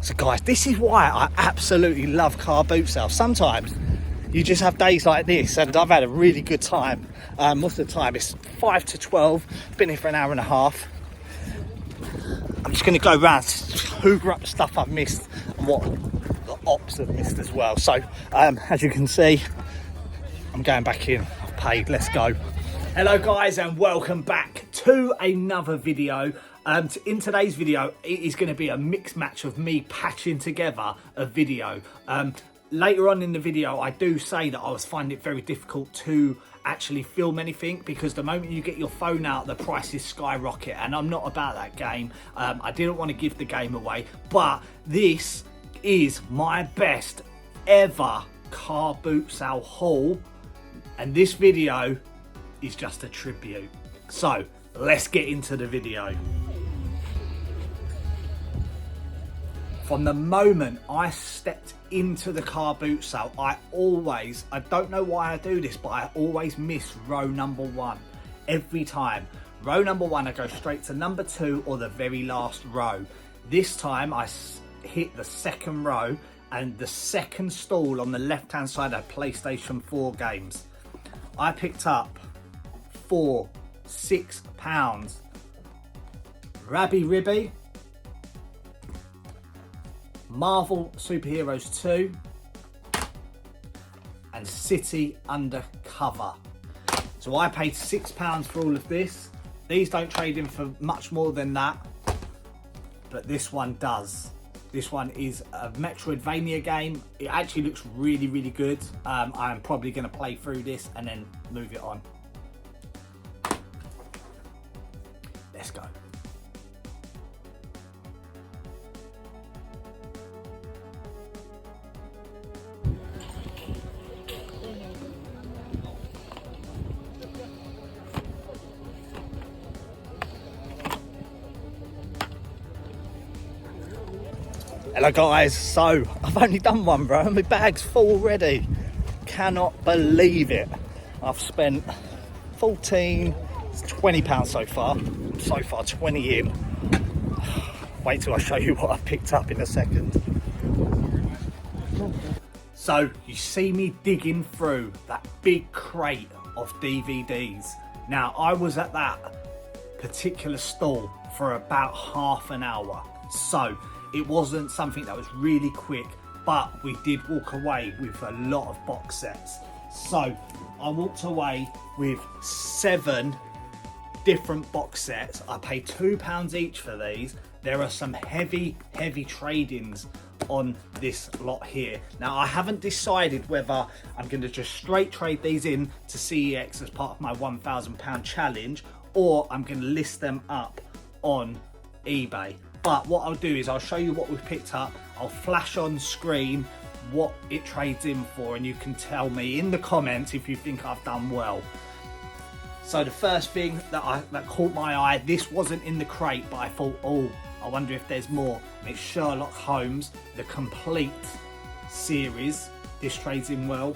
So guys, this is why I absolutely love car boot sales. Sometimes you just have days like this, and I've had a really good time. Most of the time it's 5 to 12, been here for an hour and a half. I'm just going to go around, hoover up the stuff I've missed and what the ops have missed as well. So as you can see, I'm going back in. I've paid. Let's go. Hello guys, and welcome back to another video. In today's video, it is going to be a mixed match of me patching together a video. Later on in the video, I do say that I was finding it very difficult to actually film anything, because the moment you get your phone out, the prices skyrocket, and I'm not about that game. I didn't want to give the game away, but this is my best ever car boot sale haul, and this video is just a tribute. So let's get into the video. From the moment I stepped into the car boot sale, I don't know why I do this, but I always miss row number one. Every time. Row number one, I go straight to number two or the very last row. This time I hit the second row, and the second stall on the left hand side had PlayStation 4 games. I picked up £6. Rabby Ribby, Marvel Superheroes 2, and City Undercover. So I paid £6 for all of this. These don't trade in for much more than that, but this one does. This one is a Metroidvania game. It actually looks really, really good. I'm probably going to play through this and then move it on. Let's go. Hello guys, so I've only done one, bro, and my bag's full already. Cannot believe it. I've spent £20 so far. So far 20 in. Wait till I show you what I've picked up in a second. So you see me digging through that big crate of DVDs. Now I was at that particular stall for about half an hour. So it wasn't something that was really quick, but we did walk away with a lot of box sets. So I walked away with 7 different box sets. I paid £2 each for these. There are some heavy trade-ins on this lot here. Now I haven't decided whether I'm going to just straight trade these in to CEX as part of my £1,000 challenge, or I'm going to list them up on eBay. But what I'll do is I'll show you what we've picked up. I'll flash on screen what it trades in for, and you can tell me in the comments if you think I've done well. So the first thing that caught my eye, this wasn't in the crate, but I thought, oh, I wonder if there's more. And it's Sherlock Holmes, the complete series. This trades in well.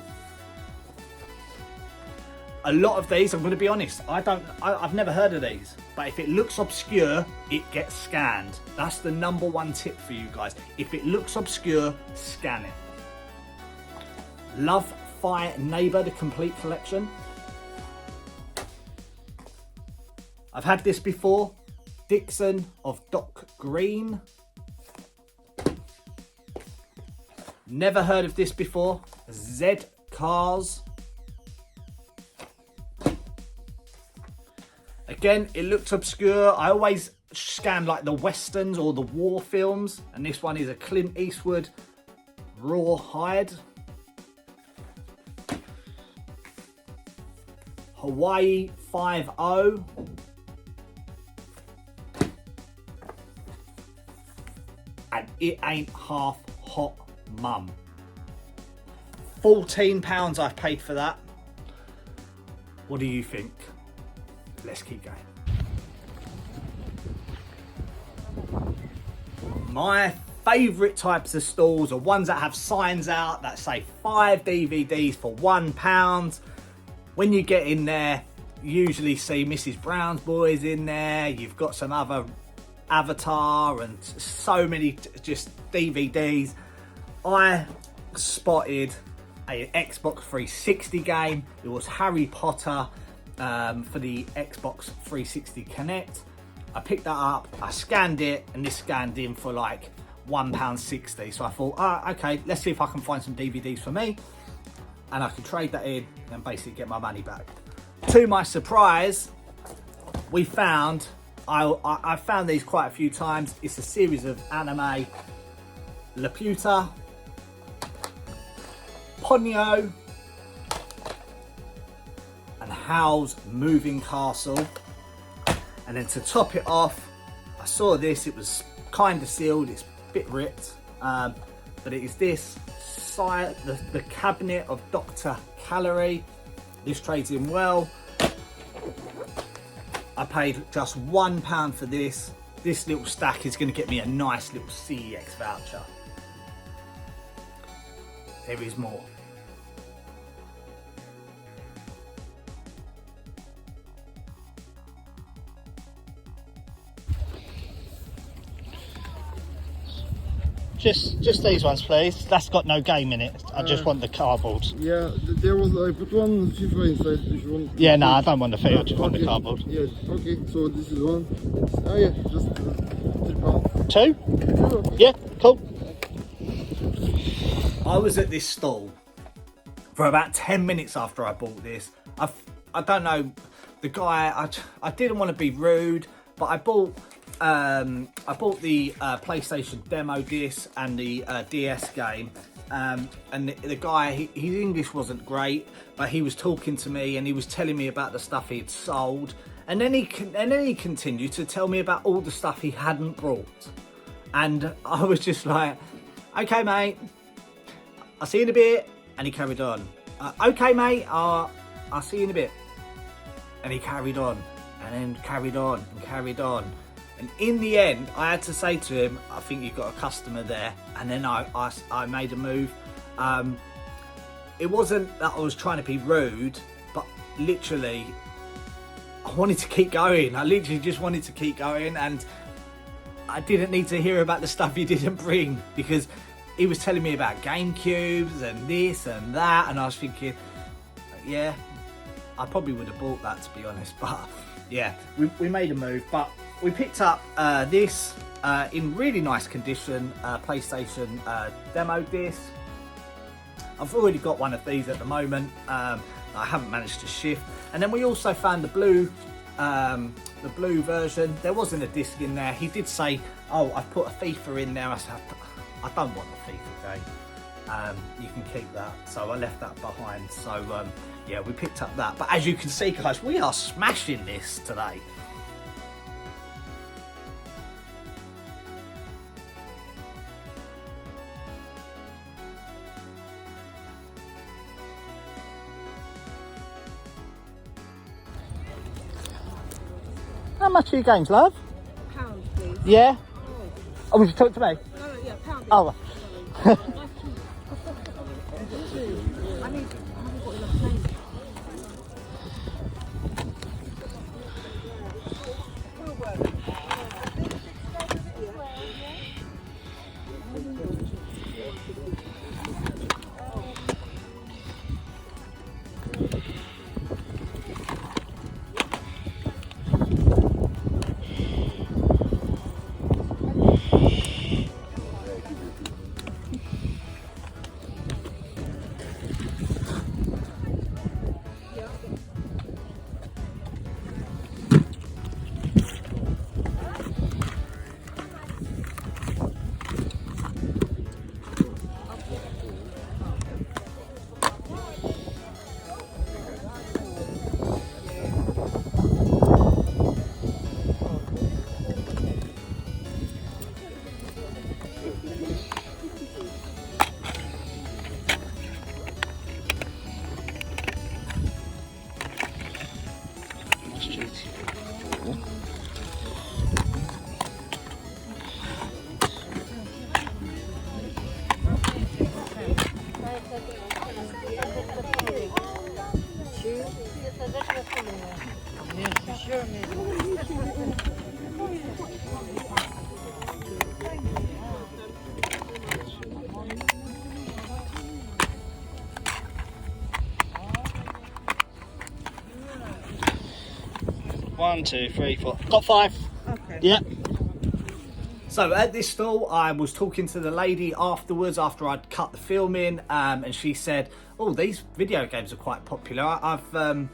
A lot of these, I'm going to be honest, I've never heard of these, but if it looks obscure, it gets scanned. That's the #1 tip for you guys. If it looks obscure, scan it. Love Fire Neighbour, the complete collection. I've had this before. Dixon of Doc Green. Never heard of this before. Z Cars. Again, it looks obscure. I always scan like the westerns or the war films, and this one is a Clint Eastwood Rawhide. Hawaii 5-0. And It Ain't Half Hot Mum. £14 I've paid for that. What do you think? Let's keep going. My favourite types of stalls are ones that have signs out that say 5 DVDs for £1. When you get in there, you usually see Mrs. Brown's Boys in there. You've got some other Avatar and so many just DVDs. I spotted a Xbox 360 game. It was Harry Potter for the Xbox 360 Connect. I picked that up, I scanned it, and this scanned in for like £1.60. So I thought, okay, let's see if I can find some DVDs for me, and I can trade that in and basically get my money back. To my surprise, we found, I found these quite a few times. It's a series of anime, Laputa, Ponyo, and Howl's Moving Castle. And then to top it off, I saw this. It was kind of sealed. It's a bit ripped, but it is this the Cabinet of Dr. Calorie. This trades in well. I paid just £1 for this. This little stack is going to get me a nice little CEX voucher. There is more. Just these ones, please. That's got no game in it. I just want the cardboard. Yeah, there was, I put one FIFA inside if you want. Yeah, no, I don't want the FIFA, I just want the cardboard. Yeah, okay, so this is one. Oh yeah, just £3. Two? Yeah, okay. Yeah, cool. I was at this stall for about 10 minutes after I bought this. I don't know, the guy, I didn't want to be rude, but I bought the PlayStation demo disc and the DS game, and the guy, his English wasn't great, but he was talking to me and he was telling me about the stuff he'd sold, and then he continued to tell me about all the stuff he hadn't brought, and I was just like, okay mate, I'll see you in a bit. And he carried on. Okay mate, I'll see you in a bit. And he carried on, and then carried on and carried on. And in the end, I had to say to him, I think you've got a customer there. And then I made a move. It wasn't that I was trying to be rude, but literally, I wanted to keep going. I literally just wanted to keep going. And I didn't need to hear about the stuff he didn't bring, because he was telling me about GameCubes and this and that. And I was thinking, yeah, I probably would have bought that, to be honest. But yeah, we made a move. But we picked up this in really nice condition, PlayStation demo disc. I've already got one of these at the moment. I haven't managed to shift. And then we also found the blue version. There wasn't a disc in there. He did say, oh, I've put a FIFA in there. I said, I don't want the FIFA game. You can keep that. So I left that behind. So yeah, we picked up that. But as you can see, guys, we are smashing this today. How much are your games, love? £1, please. Yeah? Oh, would you talk to me? No, yeah, £1. Oh. I need, I haven't got enough change. 1, 2, 3, 4. Got 5. Okay. Yep. So at this stall, I was talking to the lady afterwards, after I'd cut the film in, and she said, "Oh, these video games are quite popular. I'm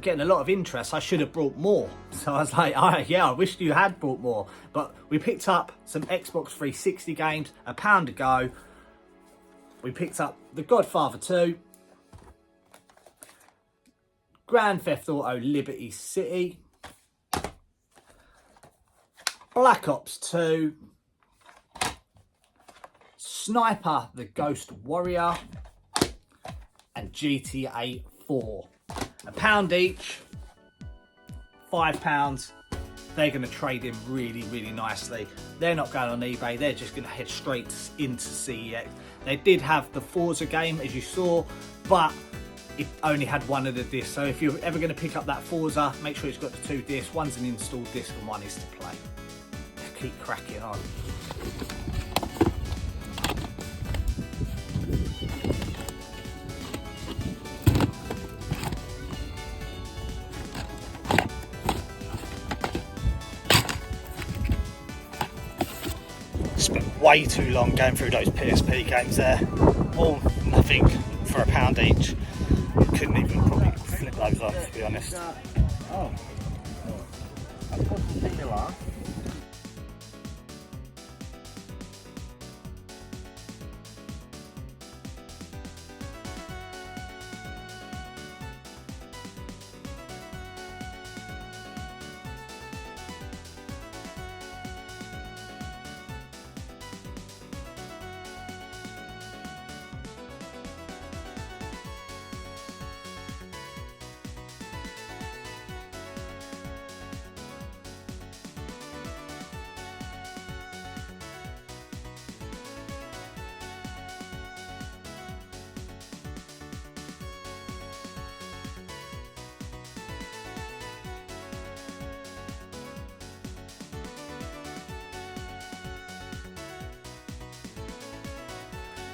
getting a lot of interest. I should have brought more." So I was like, "Oh, yeah, I wish you had brought more." But we picked up some Xbox 360 games a pound ago. We picked up The Godfather 2, Grand Theft Auto Liberty City, Black Ops 2, Sniper the Ghost Warrior, and GTA 4. A pound each, £5. They're going to trade in really, really nicely. They're not going on eBay. They're just going to head straight into CEX. They did have the Forza game, as you saw, but it only had one of the discs. So if you're ever going to pick up that Forza, make sure it's got the 2 discs. One's an installed disc and one is to play. Keep cracking on. Spent way too long going through those PSP games there. All nothing for a pound each. Couldn't even probably flip those off, to be honest. Oh. I put the thing lá.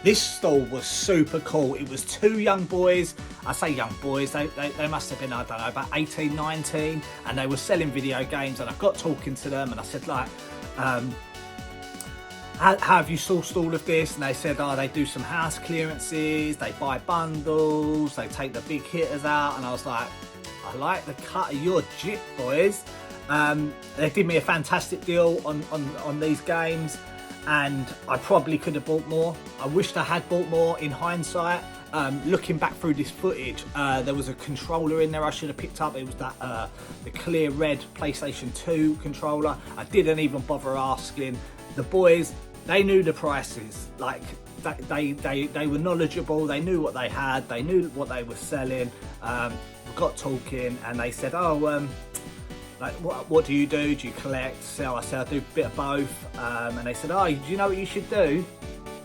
This stall was super cool. It was 2 young boys. I say young boys, they must have been, I don't know, about 18, 19, and they were selling video games, and I got talking to them and I said, like, how have you sourced all of this? And they said, oh, they do some house clearances, they buy bundles, they take the big hitters out. And I was like, I like the cut of your jip, boys. They did me a fantastic deal on these games, and I probably could have bought more. I wished I had bought more in hindsight. Looking back through this footage, there was a controller in there I should have picked up. It was that the clear red PlayStation 2 controller. I didn't even bother asking. The boys, they knew the prices. Like, they were knowledgeable, they knew what they had, they knew what they were selling. We got talking and they said, oh, like, what do? Do you collect, sell? I said, I do a bit of both. And they said, oh, do you know what you should do?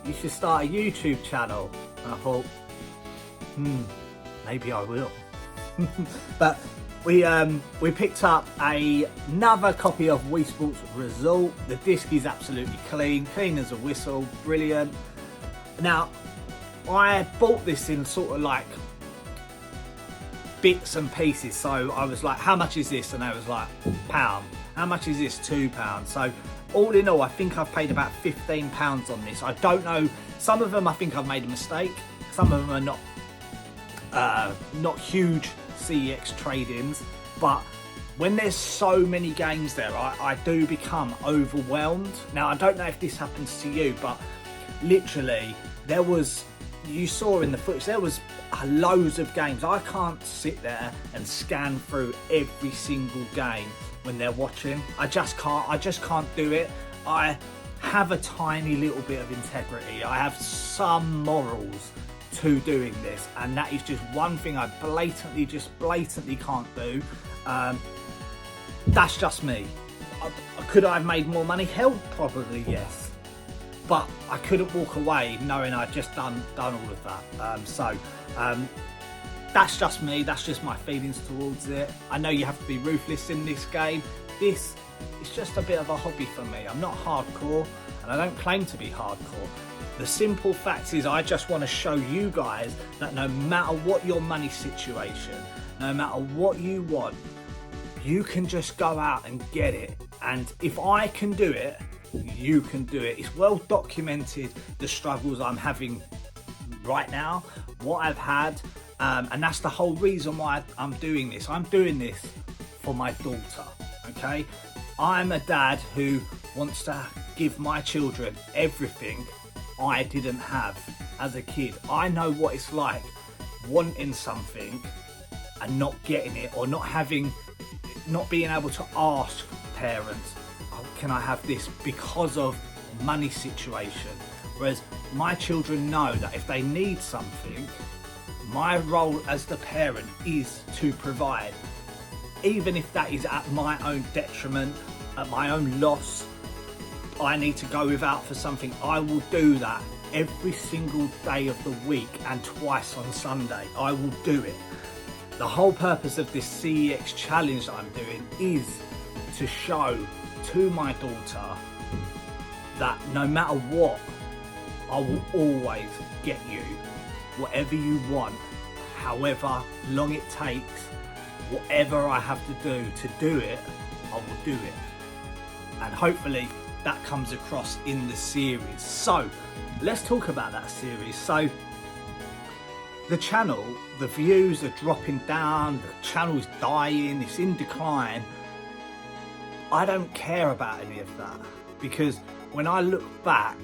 You should start a YouTube channel. And I thought, maybe I will. But we picked up another copy of Wii Sports Resort. The disc is absolutely clean as a whistle, brilliant. Now, I bought this in sort of like bits and pieces, so I was like, how much is this? And I was like, £1. How much is this? £2. So all in all, I think I've paid about £15 on this. I don't know, some of them I think I've made a mistake, some of them are not huge CEX trade-ins, but when there's so many games there, I do become overwhelmed. Now, I don't know if this happens to you, but literally there was, you saw in the footage, there was loads of games. I can't sit there and scan through every single game when they're watching. I just can't do it. I have a tiny little bit of integrity. I have some morals to doing this, and that is just one thing I blatantly can't do. That's just me. Could I have made more money? Hell, probably yes, but I couldn't walk away knowing I'd just done all of that. That's just me, that's just my feelings towards it. I know you have to be ruthless in this game. This is just a bit of a hobby for me. I'm not hardcore, and I don't claim to be hardcore. The simple fact is, I just want to show you guys that no matter what your money situation, no matter what you want, you can just go out and get it. And if I can do it, you can do it. It's well documented, the struggles I'm having right now, what I've had, and that's the whole reason why I'm doing this. I'm doing this for my daughter, okay? I'm a dad who wants to give my children everything I didn't have as a kid. I know what it's like wanting something and not getting it, or not being able to ask parents, oh, can I have this, because of money situation. Whereas my children know that if they need something, my role as the parent is to provide, even if that is at my own detriment, at my own loss. I need to go without for something, I will do that every single day of the week, and twice on Sunday. I will do it. The whole purpose of this CEX challenge that I'm doing is to show to my daughter that no matter what, I will always get you whatever you want, however long it takes, whatever I have to do it, I will do it. And hopefully that comes across in the series. So let's talk about that series. So the channel, the views are dropping down, the channel's dying, it's in decline. I don't care about any of that, because when I look back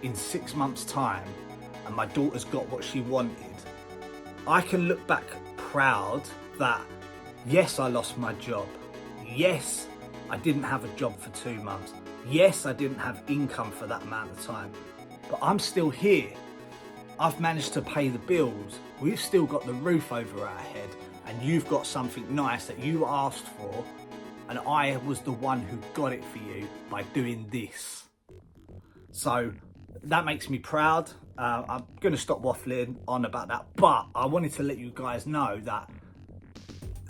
in 6 months' time and my daughter's got what she wanted, I can look back proud that yes, I lost my job. Yes, I didn't have a job for 2 months. Yes, I didn't have income for that amount of time, but I'm still here. I've managed to pay the bills. We've still got the roof over our head, and you've got something nice that you asked for, and I was the one who got it for you by doing this. So that makes me proud. I'm going to stop waffling on about that, but I wanted to let you guys know that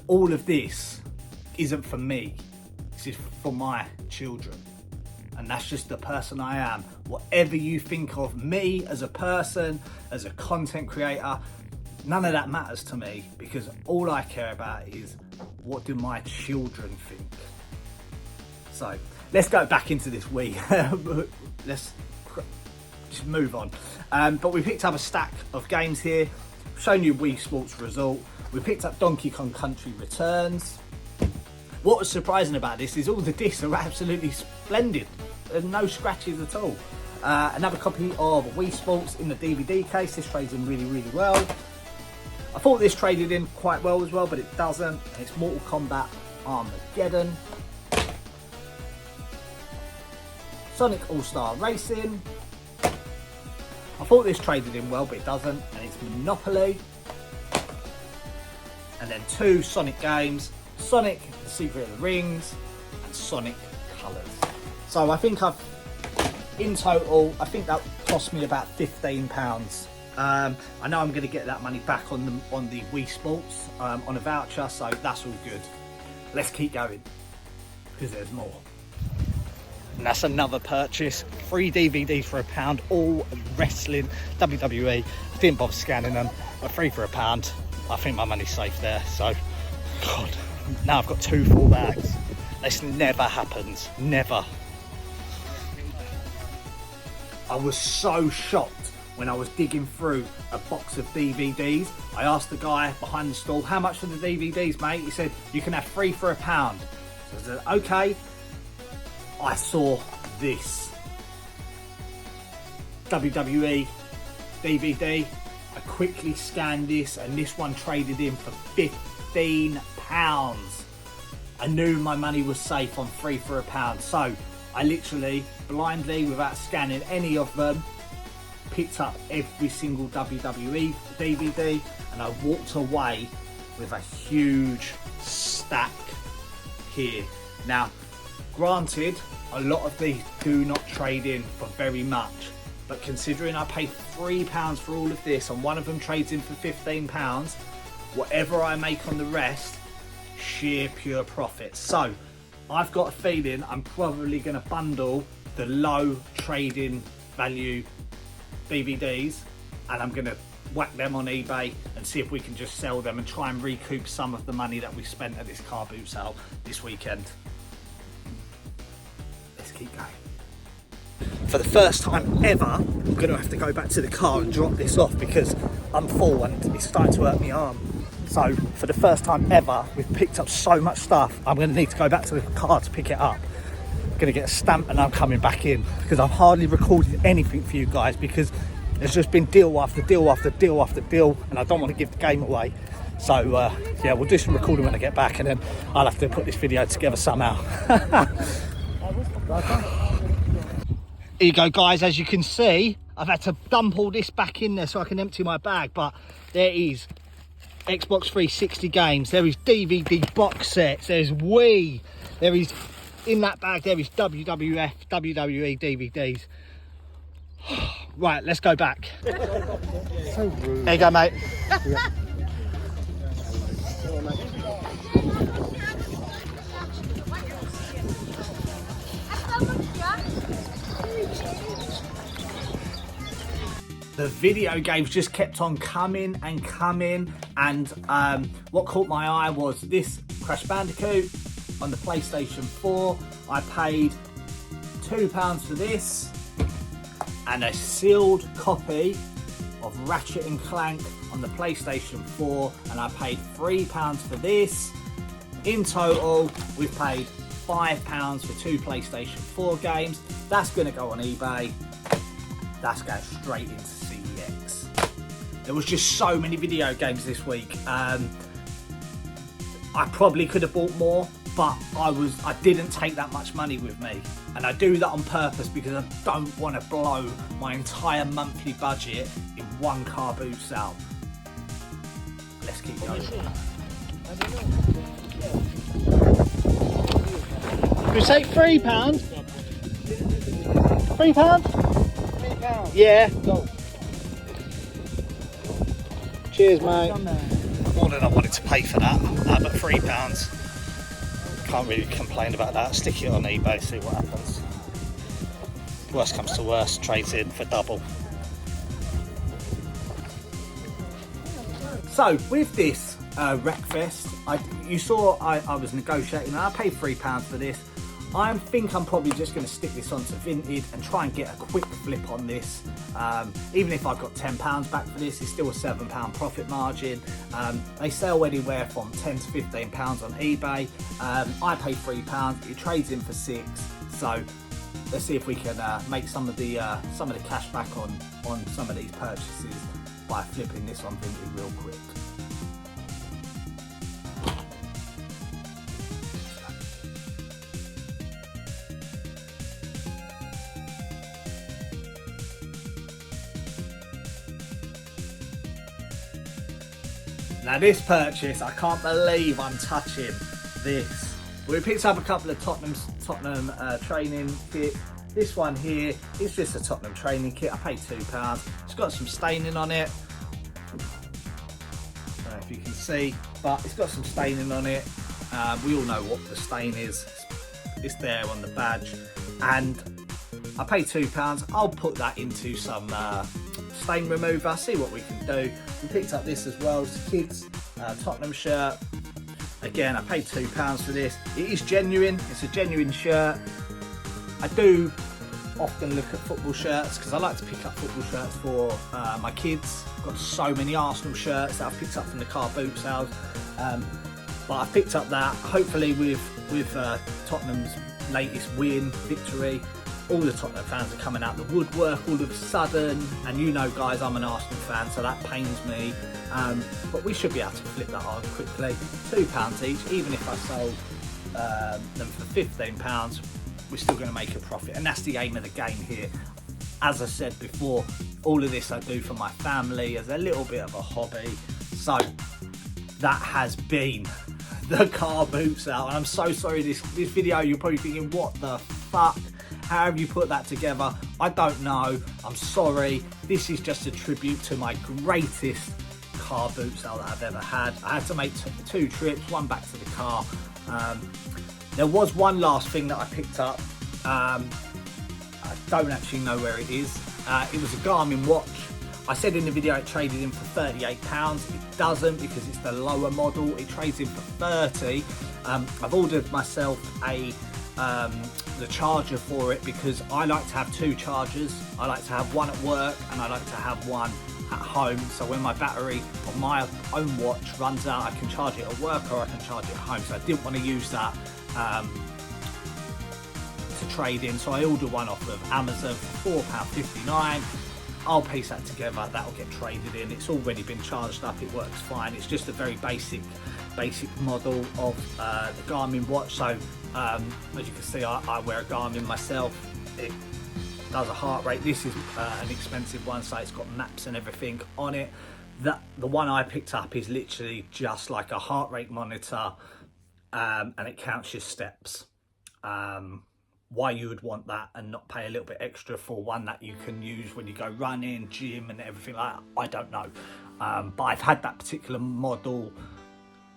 all of this isn't for me. This is for my children. And that's just the person I am. Whatever you think of me as a person, as a content creator, none of that matters to me, because all I care about is what do my children think. So let's go back into this week. Let's just move on. But we picked up a stack of games here. I've shown you Wii Sports result. We picked up Donkey Kong Country Returns. What was surprising about this is all the discs are absolutely splendid. There's no scratches at all. Another copy of Wii Sports in the DVD case. This trades in really, really well. I thought this traded in quite well as well, but it doesn't. It's Mortal Kombat Armageddon. Sonic All-Star Racing. I thought this traded in well, but it doesn't. And it's Monopoly. And then 2 Sonic games. Sonic, The Secret of the Rings, and Sonic Colors. So I think in total, I think that cost me about £15. I know I'm going to get that money back on the Wii Sports on a voucher, so that's all good. Let's keep going, because there's more. And that's another purchase. 3 DVDs for £1, all wrestling, WWE. I didn't bother scanning them, but 3 for £1. I think my money's safe there, so God. Now I've got 2 full bags. This never happens, never. I was so shocked when I was digging through a box of DVDs. I asked the guy behind the stall, how much for the DVDs, mate? He said, you can have 3 for £1. So I said, okay. I saw this WWE DVD. I quickly scanned this, and this one traded in for £15. I knew my money was safe on 3 for £1. So I literally, blindly, without scanning any of them, picked up every single WWE DVD, and I walked away with a huge stack here. Now, granted, a lot of these do not trade in for very much, but considering I paid £3 for all of this and one of them trades in for £15, whatever I make on the rest, sheer pure profit. So I've got a feeling I'm probably going to bundle the low trading value DVDs, and I'm going to whack them on eBay and see if we can just sell them and try and recoup some of the money that we spent at this car boot sale this weekend. Let's keep going. For the first time ever, I'm going to have to go back to the car and drop this off because I'm full and it's starting to hurt my arm. So for the first time ever, we've picked up so much stuff. I'm going to need to go back to the car to pick it up. I'm going to get a stamp and I'm coming back in because I've hardly recorded anything for you guys because there's just been deal after deal after deal after deal and I don't want to give the game away. So yeah, we'll do some recording when I get back and then I'll have to put this video together somehow. Here you go guys, as you can see, I've had to dump all this back in there so I can empty my bag, but there is Xbox 360 games, there is DVD box sets, there's Wii, there is, in that bag there is WWF, WWE DVDs. Right, let's go back. So rude. There you go, mate. The video games just kept on coming and coming, and what caught my eye was this Crash Bandicoot on the PlayStation 4. I paid £2 for this, and a sealed copy of Ratchet and Clank on the PlayStation 4, and I paid £3 for this. In total, we've paid £5 for 2 PlayStation 4 games. That's going to go on eBay. That's going straight into CEX. There was just so many video games this week. I probably could have bought more, but I didn't take that much money with me, and I do that on purpose because I don't want to blow my entire monthly budget in one car boot sale. Let's keep going. We say £3? £3? Yeah. Go. Cheers, mate. More than I wanted to pay for that, but £3. Can't really complain about that. Stick it on eBay, see what happens. Worst comes to worst, trades in for double. So with this Wreckfest, you saw I was negotiating and I paid £3 for this. I think I'm probably just going to stick this onto Vinted and try and get a quick flip on this. Even if I've got £10 back for this, it's still a £7 profit margin. They sell anywhere from £10 to £15 on eBay. I pay £3, it trades in for £6. So let's see if we can make some of the cash back on some of these purchases by flipping this on Vinted real quick. Now this purchase, I can't believe I'm touching this. We picked up a couple of Tottenham training kit. This one here is just a Tottenham training kit. I paid £2. It's got some staining on it. I don't know if you can see, but it's got some staining on it. We all know what the stain is. It's there on the badge. And I paid £2. I'll put that into some stain remover, see what we can do. We picked up this as well, it's a kids Tottenham shirt. Again, I paid £2 for this. It is genuine, it's a genuine shirt. I do often look at football shirts because I like to pick up football shirts for my kids. I've got so many Arsenal shirts that I've picked up from the car boot sales. But I picked up that, hopefully with Tottenham's latest win, victory. All the Tottenham fans are coming out the woodwork all of a sudden, and you know guys, I'm an Arsenal fan, so that pains me, but we should be able to flip that on quickly. £2 each, even if I sold them for £15, we're still going to make a profit, and that's the aim of the game here. As I said before, all of this I do for my family as a little bit of a hobby. So that has been the car boot sale, and I'm so sorry, this video you're probably thinking, what the fuck? How have you put that together? I don't know. I'm sorry. This is just a tribute to my greatest car boot sale that I've ever had. I had to make two trips, one back to the car. There was one last thing that I picked up. I don't actually know where it is. It was a Garmin watch. I said in the video it traded in for £38. It doesn't, because it's the lower model. It trades in for 30. I've ordered myself the charger for it, because I like to have 2 chargers. I like to have one at work and I like to have one at home, so when my battery on my own watch runs out, I can charge it at work or I can charge it at home. So I didn't want to use that to trade in, so I ordered one off of Amazon for £4.59. I'll piece that together, that'll get traded in. It's already been charged up, it works fine. It's just a very basic model of the Garmin watch. So as you can see, I wear a Garmin myself. It does a heart rate. This is an expensive one, so it's got maps and everything on it. The one I picked up is literally just like a heart rate monitor, and it counts your steps. Why you would want that and not pay a little bit extra for one that you can use when you go running, gym and everything like that, I don't know. But I've had that particular model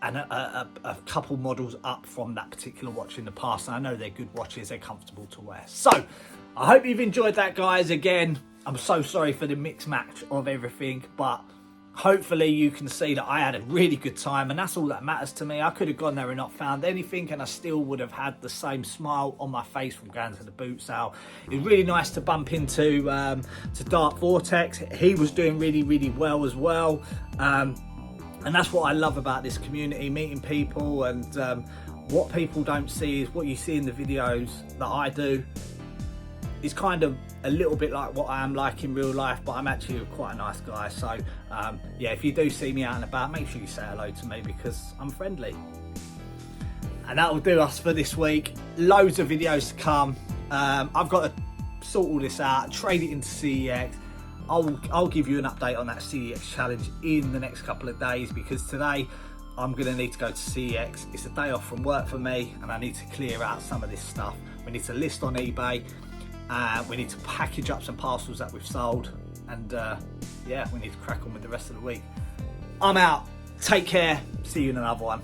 and a couple models up from that particular watch in the past, and I know they're good watches, they're comfortable to wear. So I hope you've enjoyed that, guys. Again, I'm so sorry for the mix match of everything, but hopefully you can see that I had a really good time, and that's all that matters to me. I could have gone there and not found anything, and I still would have had the same smile on my face from going to the boot sale. It was really nice to bump into to Dark Vortex. He was doing really well as well, and that's what I love about this community, meeting people. And what people don't see is what you see in the videos that I do. It's kind of a little bit like what I am like in real life, but I'm actually quite a nice guy. So yeah, if you do see me out and about, make sure you say hello to me, because I'm friendly. And that will do us for this week. Loads of videos to come. I've got to sort all this out, trade it into CEX. I'll give you an update on that CEX challenge in the next couple of days, because today I'm going to need to go to CEX. It's a day off from work for me, and I need to clear out some of this stuff. We need to list on eBay. We need to package up some parcels that we've sold, and yeah, we need to crack on with the rest of the week. I'm out. Take care. See you in another one.